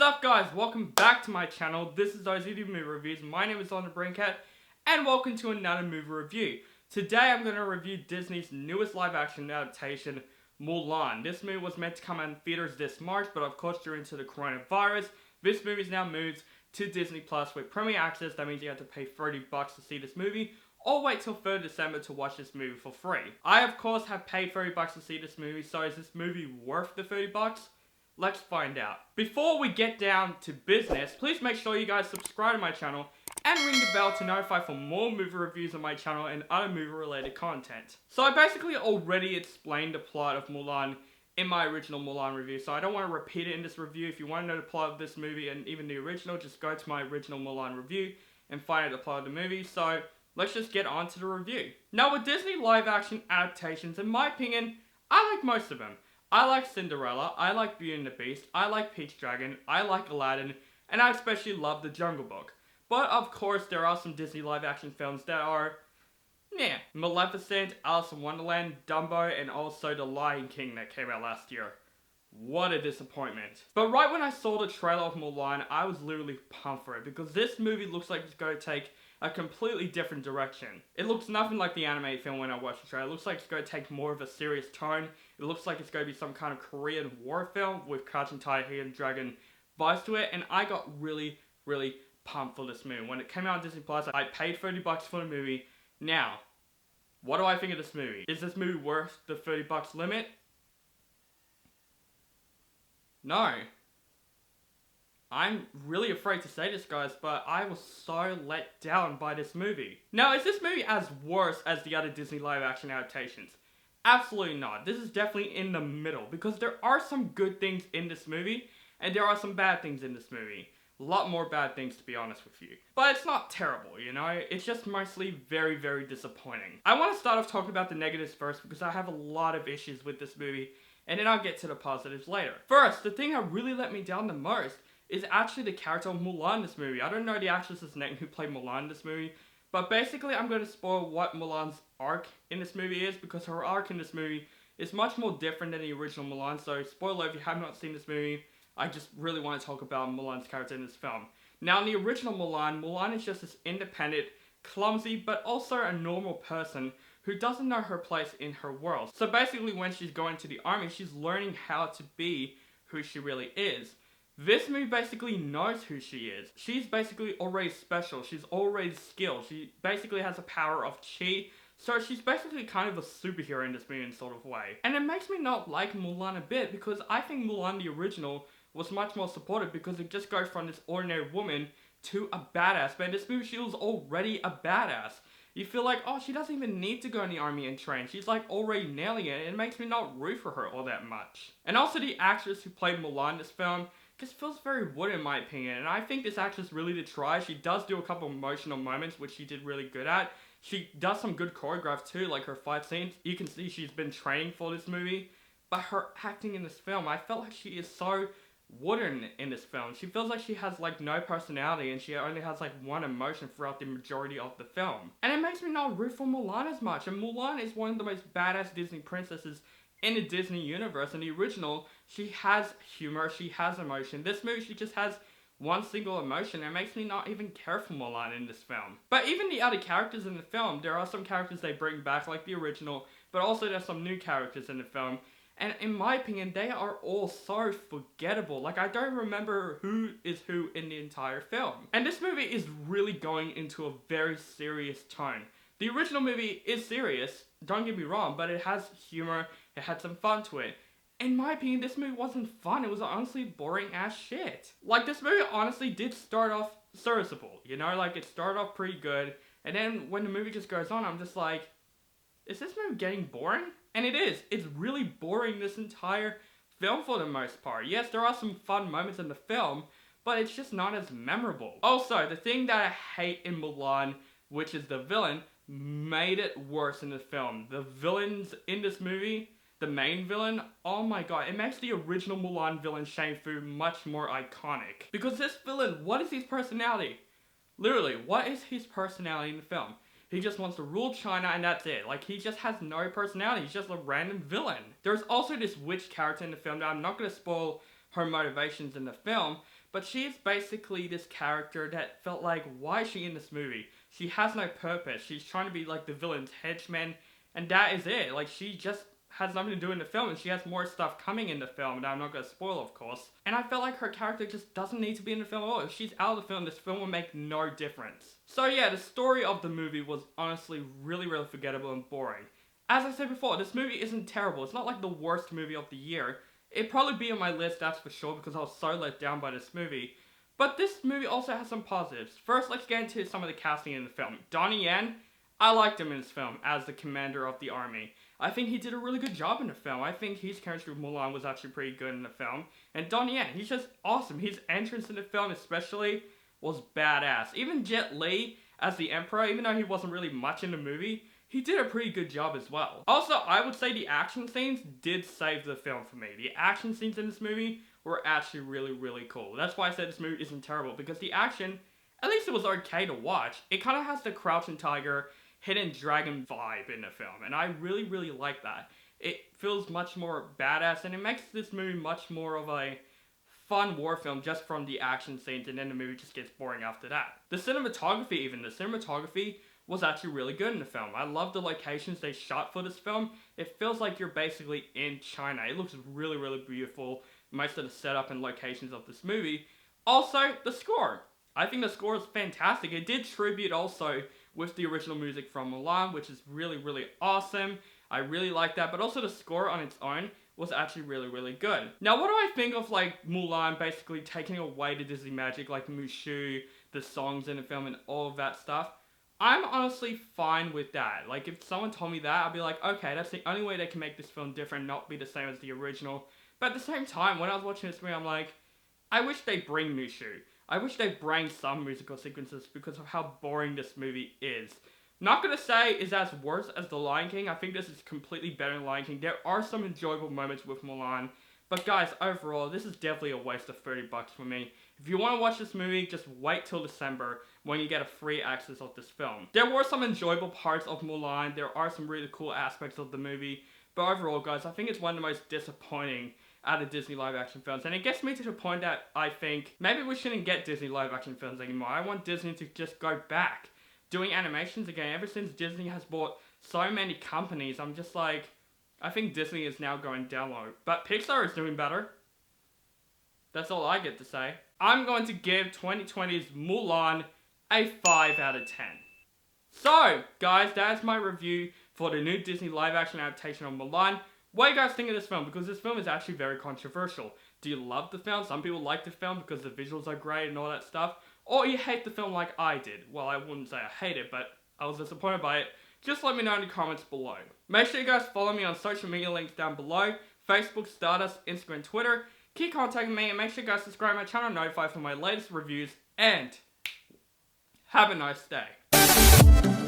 up guys, welcome back to my channel. This is OZ Movie Reviews. My name is On the Brinkhead and welcome to another movie review. Today I'm going to review Disney's newest live action adaptation, Mulan. This movie was meant to come out in theaters this March, but of course due to the coronavirus, this movie is now moved to Disney Plus with premiere access. That means you have to pay $30 to see this movie, or wait till 3rd December to watch this movie for free. I of course have paid $30 to see this movie, so is this movie worth the $30? Let's find out. Before we get down to business, please make sure you guys subscribe to my channel and ring the bell to notify for more movie reviews on my channel and other movie related content. So I basically already explained the plot of Mulan in my original Mulan review, so I don't want to repeat it in this review. If you want to know the plot of this movie and even the original, just go to my original Mulan review and find out the plot of the movie. So let's just get on to the review. Now with Disney live action adaptations, in my opinion, I like most of them. I like Cinderella, I like Beauty and the Beast, I like Peach Dragon, I like Aladdin, and I especially love The Jungle Book. But of course there are some Disney live action films that are, Maleficent, Alice in Wonderland, Dumbo, and also The Lion King that came out last year. What a disappointment. But right when I saw the trailer of Mulan, I was literally pumped for it, because this movie looks like it's going to take a completely different direction. It looks nothing like the animated film when I watched the trailer. It looks like it's going to take more of a serious tone. It looks like it's going to be some kind of Korean war film with Crouching Tiger, Hidden Dragon vibes to it, and I got really pumped for this movie. When it came out on Disney Plus, I paid $30 for the movie. Now, what do I think of this movie? Is this movie worth the $30 limit? No. I'm really afraid to say this, guys, but I was so let down by this movie. Now, is this movie as worse as the other Disney live action adaptations? Absolutely not. This is definitely in the middle, because there are some good things in this movie, and there are some bad things in this movie. A lot more bad things, to be honest with you. But it's not terrible, you know? It's just mostly very disappointing. I want to start off talking about the negatives first, because I have a lot of issues with this movie, and then I'll get to the positives later. First, the thing that really let me down the most is actually the character of Mulan in this movie. I don't know the actress's name who played Mulan in this movie, but basically I'm going to spoil what Mulan's arc in this movie is, because her arc in this movie is much more different than the original Mulan. So spoiler if you have not seen this movie, I just really want to talk about Mulan's character in this film. Now in the original Mulan, Mulan is just this independent, clumsy, but also a normal person who doesn't know her place in her world. So basically when she's going to the army, she's learning how to be who she really is. This movie basically knows who she is. She's basically already special. She's already skilled. She basically has the power of chi. So she's basically kind of a superhero in this movie in sort of way. And it makes me not like Mulan a bit, because I think Mulan the original was much more supportive, because it just goes from this ordinary woman to a badass. But in this movie she was already a badass. You feel like, oh, she doesn't even need to go in the army and train. She's like already nailing it, and it makes me not root for her all that much. And also the actress who played Mulan in this film just feels very wooden in my opinion, and I think this actress really did try. She does do a couple emotional moments, which she did really good at. She does some good choreograph too, like her fight scenes. You can see she's been training for this movie, but her acting in this film, I felt like she is so wooden in this film. She feels like she has like no personality, and she only has like one emotion throughout the majority of the film. And it makes me not root for Mulan as much, and Mulan is one of the most badass Disney princesses in the Disney universe. In the original, she has humor, she has emotion. This movie, she just has one single emotion, and it makes me not even care for Mulan in this film. But even the other characters in the film, there are some characters they bring back like the original, but also there's some new characters in the film. And in my opinion, they are all so forgettable. Like, I don't remember who is who in the entire film. And this movie is really going into a very serious tone. The original movie is serious, don't get me wrong, but it has humor, it had some fun to it. In my opinion, this movie wasn't fun. It was honestly boring as shit. Like, this movie honestly did start off serviceable, you know? Like, it started off pretty good, and then when the movie just goes on, I'm just like, is this movie getting boring? And it is. It's really boring this entire film for the most part. Yes, there are some fun moments in the film, but it's just not as memorable. Also, the thing that I hate in Mulan, which is the villain, made it worse in the film. The villains in this movie, the main villain, oh my god, it makes the original Mulan villain Shang Fu much more iconic. Because this villain, what is his personality? Literally, what is his personality in the film? He just wants to rule China and that's it. Like, he just has no personality. He's just a random villain. There's also this witch character in the film that I'm not going to spoil her motivations in the film, but she is basically this character that felt like, why is she in this movie? She has no purpose. She's trying to be like the villain's henchman, and that is it. Like, she just has nothing to do in the film, and she has more stuff coming in the film that I'm not going to spoil, of course. And I felt like her character just doesn't need to be in the film at all. If she's out of the film, this film will make no difference. So yeah, the story of the movie was honestly really, really forgettable and boring. As I said before, this movie isn't terrible. It's not like the worst movie of the year. It'd probably be on my list, that's for sure, because I was so let down by this movie. But this movie also has some positives. First, let's get into some of the casting in the film. Donnie Yen, I liked him in this film as the commander of the army. I think he did a really good job in the film. I think his chemistry with Mulan was actually pretty good in the film. And Donnie Yen, he's just awesome. His entrance in the film especially was badass. Even Jet Li as the Emperor, even though he wasn't really much in the movie, he did a pretty good job as well. Also, I would say the action scenes did save the film for me. The action scenes in this movie were actually really, really cool. That's why I said this movie isn't terrible, because the action, at least it was okay to watch. It kind of has the Crouching Tiger, Hidden Dragon vibe in the film, and I really, really like that. It feels much more badass, and it makes this movie much more of a fun war film just from the action scenes, and then the movie just gets boring after that. The cinematography was actually really good in the film. I love the locations they shot for this film. It feels like you're basically in China. It looks really, really beautiful, most of the setup and locations of this movie. Also, the score. I think the score is fantastic. It did tribute also with the original music from Mulan, which is really, really awesome. I really like that, but also the score on its own was actually really, really good. Now, what do I think of like Mulan basically taking away the Disney magic, like Mushu, the songs in the film and all of that stuff? I'm honestly fine with that. Like, if someone told me that, I'd be like, okay, that's the only way they can make this film different, not be the same as the original. But at the same time, when I was watching this movie, I'm like, I wish they bring Mushu. I wish they bring some musical sequences because of how boring this movie is. Not gonna say it's as worse as The Lion King. I think this is completely better than Lion King. There are some enjoyable moments with Mulan. But guys, overall, this is definitely a waste of $30 for me. If you want to watch this movie, just wait till December when you get a free access of this film. There were some enjoyable parts of Mulan. There are some really cool aspects of the movie. But overall, guys, I think it's one of the most disappointing out of Disney live action films. And it gets me to the point that I think maybe we shouldn't get Disney live action films anymore. I want Disney to just go back doing animations again. Ever since Disney has bought so many companies, I'm just like, I think Disney is now going down low. But Pixar is doing better. That's all I get to say. I'm going to give 2020's Mulan a 5 out of 10. So, guys, that's my review for the new Disney live action adaptation of Mulan. What do you guys think of this film? Because this film is actually very controversial. Do you love the film? Some people like the film because the visuals are great and all that stuff. Or you hate the film like I did. Well, I wouldn't say I hate it, but I was disappointed by it. Just let me know in the comments below. Make sure you guys follow me on social media links down below. Facebook, Stardust, Instagram, Twitter. Keep contacting me and make sure you guys subscribe to my channel, notified for my latest reviews. And have a nice day.